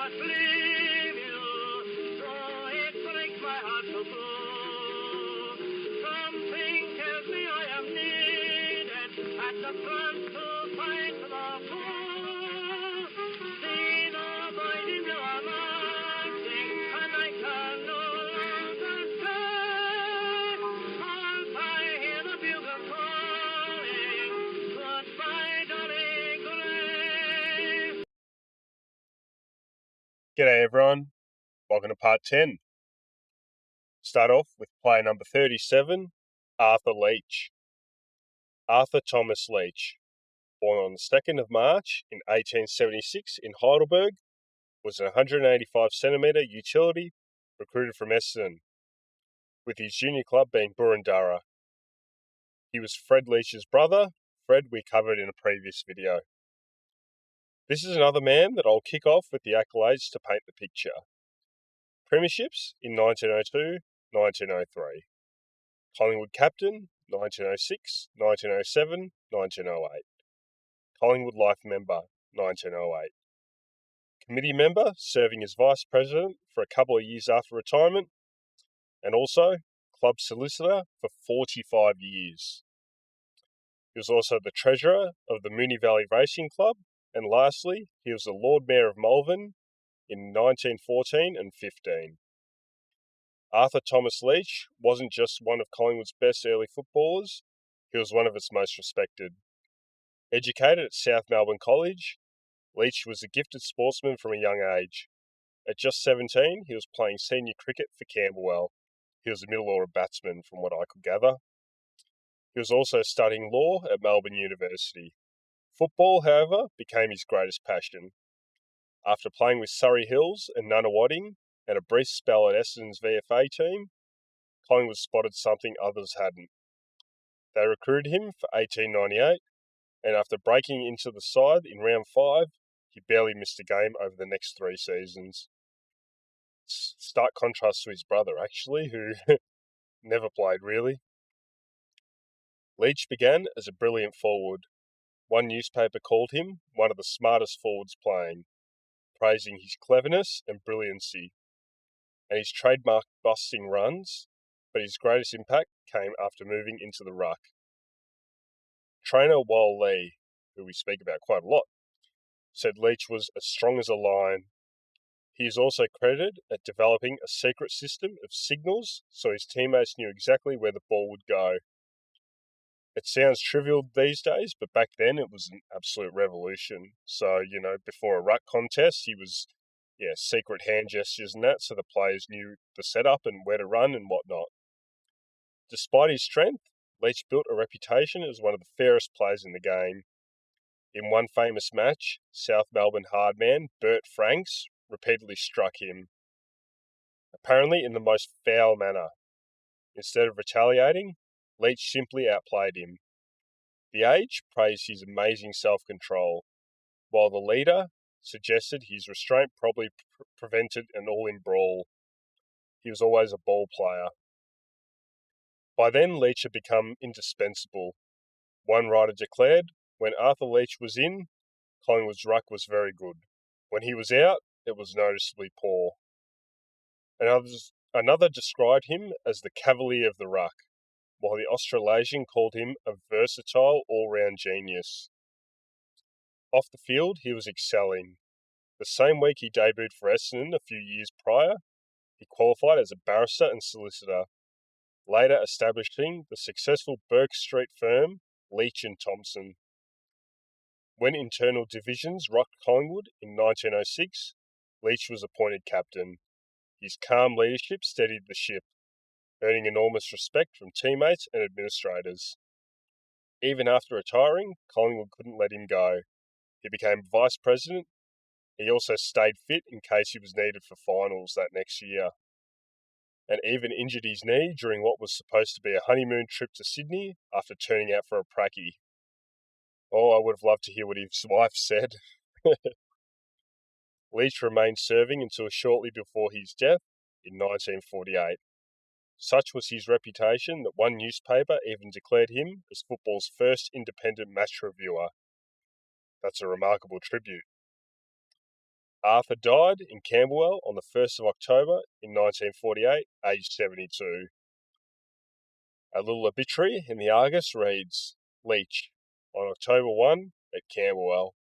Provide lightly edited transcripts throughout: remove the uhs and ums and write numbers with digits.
cannot leave you, so it breaks my heart to go. Something tells me I am needed at the front to fight for the poor. See the boys in blue are marching, and I can no longer stay. Once I hear the bugle calling, goodbye, darling, goodbye. G'day everyone, welcome to part 10. Start off with player number 37, Arthur Leach. Arthur Thomas Leach, born on the 2nd of March in 1876 in Heidelberg, was an 185cm utility recruited from Essendon, with his junior club being Burundara. He was Fred Leach's brother. Fred we covered in a previous video. This is another man that I'll kick off with the accolades to paint the picture. Premierships in 1902, 1903. Collingwood captain, 1906, 1907, 1908. Collingwood life member, 1908. Committee member, serving as vice president for a couple of years after retirement, and also club solicitor for 45 years. He was also the treasurer of the Moonee Valley Racing Club, and lastly, he was the Lord Mayor of Malvern in 1914 and 15. Arthur Thomas Leach wasn't just one of Collingwood's best early footballers, he was one of its most respected. Educated at South Melbourne College, Leach was a gifted sportsman from a young age. At just 17, he was playing senior cricket for Camberwell. He was a middle order batsman from what I could gather. He was also studying law at Melbourne University. Football, however, became his greatest passion. After playing with Surrey Hills and Nunawading, and a brief spell at Essendon's VFL team, Collingwood spotted something others hadn't. They recruited him for 1898, and after breaking into the side in round 5, he barely missed a game over the next 3 seasons. Stark contrast to his brother, actually, who never played really. Leach began as a brilliant forward. One newspaper called him one of the smartest forwards playing, praising his cleverness and brilliancy, and his trademark busting runs, but his greatest impact came after moving into the ruck. Trainer Wal Lee, who we speak about quite a lot, said Leach was as strong as a lion. He is also credited at developing a secret system of signals so his teammates knew exactly where the ball would go. It sounds trivial these days, but back then it was an absolute revolution. So, before a ruck contest, he was secret hand gestures and that, so the players knew the setup and where to run and whatnot. Despite his strength, Leach built a reputation as one of the fairest players in the game. In one famous match, South Melbourne hardman Bert Franks repeatedly struck him, apparently in the most foul manner. Instead of retaliating, Leach simply outplayed him. The age praised his amazing self-control, while the leader suggested his restraint probably prevented an all-in brawl. He was always a ball player. By then, Leach had become indispensable. One writer declared, when Arthur Leach was in, Collingwood's ruck was very good. When he was out, it was noticeably poor. Another described him as the cavalier of the ruck, while the Australasian called him a versatile all-round genius. Off the field, he was excelling. The same week he debuted for Essendon a few years prior, he qualified as a barrister and solicitor, later establishing the successful Burke Street firm Leach and Thompson. When internal divisions rocked Collingwood in 1906, Leach was appointed captain. His calm leadership steadied the ship, earning enormous respect from teammates and administrators. Even after retiring, Collingwood couldn't let him go. He became vice president. He also stayed fit in case he was needed for finals that next year, and even injured his knee during what was supposed to be a honeymoon trip to Sydney after turning out for a pracky. Oh, I would have loved to hear what his wife said. Leach remained serving until shortly before his death in 1948. Such was his reputation that one newspaper even declared him as football's first independent match reviewer. That's a remarkable tribute. Arthur died in Camberwell on the 1st of October in 1948, aged 72. A little obituary in the Argus reads, Leach, on October 1 at Camberwell.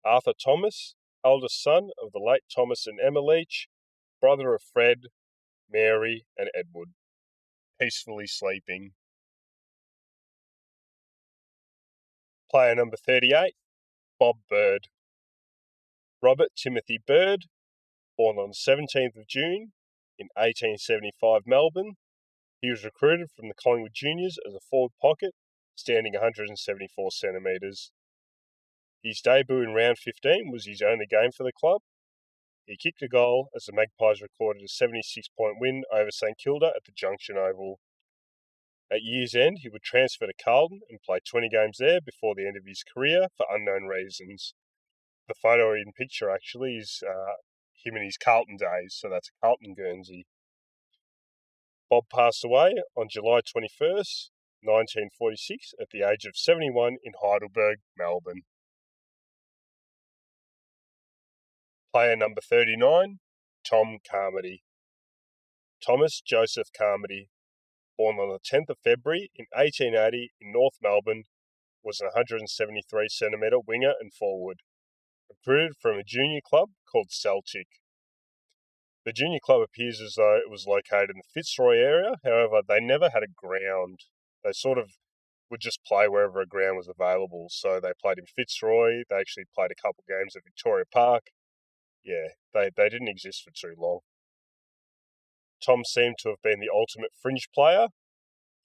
Arthur Thomas, eldest son of the late Thomas and Emma Leach, brother of Fred, Mary and Edward, peacefully sleeping. Player number 38, Bob Bird. Robert Timothy Bird, born on the 17th of June in 1875 Melbourne. He was recruited from the Collingwood Juniors as a forward pocket, standing 174 centimetres. His debut in round 15 was his only game for the club. He kicked a goal as the Magpies recorded a 76-point win over St Kilda at the Junction Oval. At year's end, he would transfer to Carlton and play 20 games there before the end of his career for unknown reasons. The photo in picture actually is him in his Carlton days, so that's a Carlton Guernsey. Bob passed away on July 21st, 1946, at the age of 71 in Heidelberg, Melbourne. Player number 39, Tom Carmody. Thomas Joseph Carmody, born on the 10th of February in 1880 in North Melbourne, was an 173cm winger and forward, recruited from a junior club called Celtic. The junior club appears as though it was located in the Fitzroy area, however, they never had a ground. They sort of would just play wherever a ground was available. So they played in Fitzroy, they actually played a couple games at Victoria Park. Yeah, they didn't exist for too long. Tom seemed to have been the ultimate fringe player.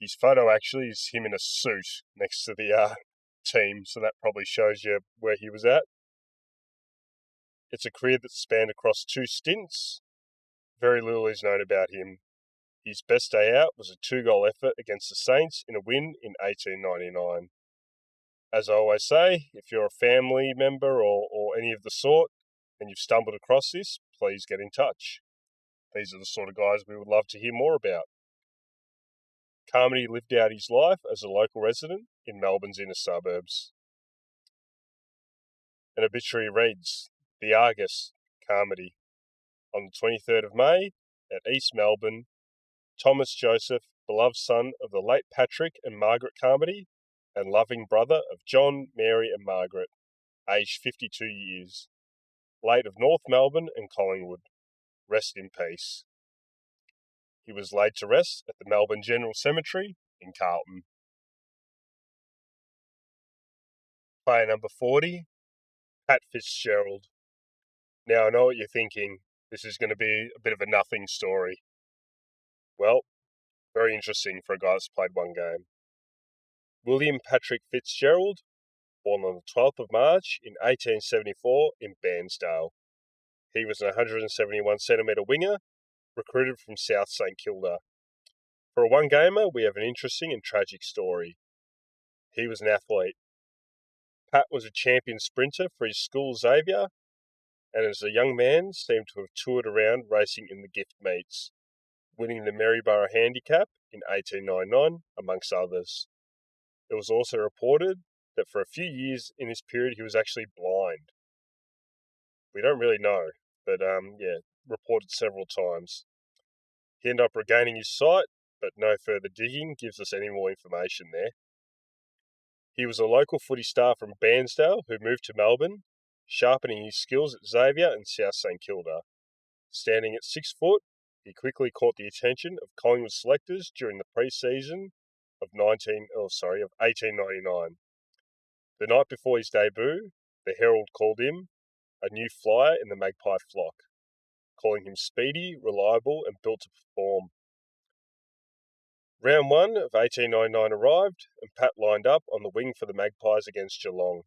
His photo actually is him in a suit next to the team, so that probably shows you where he was at. It's a career that spanned across 2 stints. Very little is known about him. His best day out was a 2-goal effort against the Saints in a win in 1899. As I always say, if you're a family member or any of the sort and you've stumbled across this, please get in touch. These are the sort of guys we would love to hear more about. Carmody lived out his life as a local resident in Melbourne's inner suburbs. An obituary reads, The Argus, Carmody. On the 23rd of May, at East Melbourne, Thomas Joseph, beloved son of the late Patrick and Margaret Carmody, and loving brother of John, Mary and Margaret, aged 52 years, late of North Melbourne and Collingwood. Rest in peace. He was laid to rest at the Melbourne General Cemetery in Carlton. Player number 40, Pat Fitzgerald. Now I know what you're thinking. This is going to be a bit of a nothing story. Well, very interesting for a guy that's played one game. William Patrick Fitzgerald, born on the 12th of March in 1874 in Bairnsdale. He was an 171cm winger, recruited from South St Kilda. For a one-gamer, we have an interesting and tragic story. He was an athlete. Pat was a champion sprinter for his school Xavier, and as a young man seemed to have toured around racing in the gift meets, winning the Maryborough Handicap in 1899, amongst others. It was also reported that for a few years in this period he was actually blind. We don't really know, but reported several times. He ended up regaining his sight, but no further digging gives us any more information there. He was a local footy star from Bairnsdale who moved to Melbourne, sharpening his skills at Xavier and South St Kilda. Standing at 6 foot, he quickly caught the attention of Collingwood selectors during the pre-season of 1899. The night before his debut, the Herald called him a new flyer in the Magpie flock, calling him speedy, reliable and built to perform. Round 1 of 1899 arrived and Pat lined up on the wing for the Magpies against Geelong.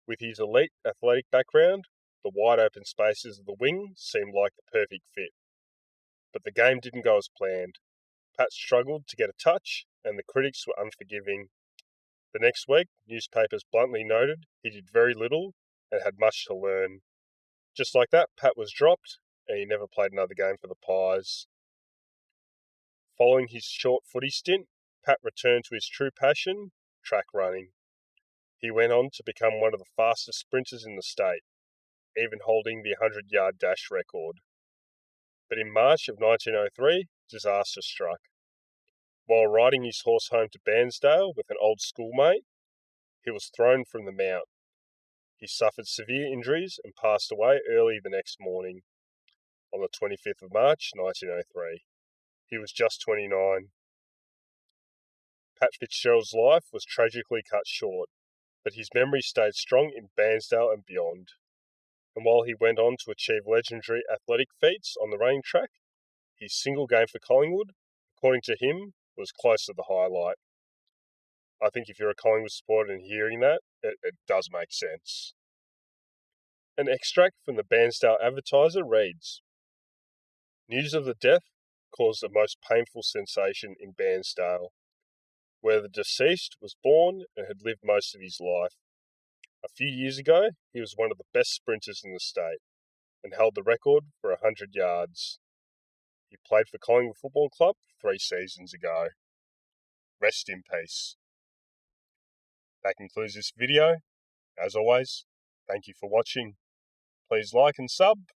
With his elite athletic background, the wide open spaces of the wing seemed like the perfect fit. But the game didn't go as planned. Pat struggled to get a touch and the critics were unforgiving. The next week, newspapers bluntly noted he did very little and had much to learn. Just like that, Pat was dropped and he never played another game for the Pies. Following his short footy stint, Pat returned to his true passion, track running. He went on to become one of the fastest sprinters in the state. even holding the 100-yard dash record. But in March of 1903, disaster struck. While riding his horse home to Bairnsdale with an old schoolmate, he was thrown from the mount. He suffered severe injuries and passed away early the next morning, on the 25th of March, 1903. He was just 29. Pat Fitzgerald's life was tragically cut short, but his memory stayed strong in Bairnsdale and beyond. And while he went on to achieve legendary athletic feats on the running track, his single game for Collingwood, according to him, was close to the highlight. I think if you're a Collingwood supporter and hearing that, it does make sense. An extract from the Bairnsdale Advertiser reads, "News of the death caused the most painful sensation in Bairnsdale, where the deceased was born and had lived most of his life. A few years ago, he was one of the best sprinters in the state and held the record for 100 yards. He played for Collingwood Football Club 3 seasons ago. Rest in peace." That concludes this video. As always, thank you for watching. Please like and sub.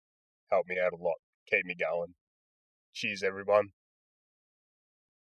Help me out a lot. Keep me going. Cheers, everyone.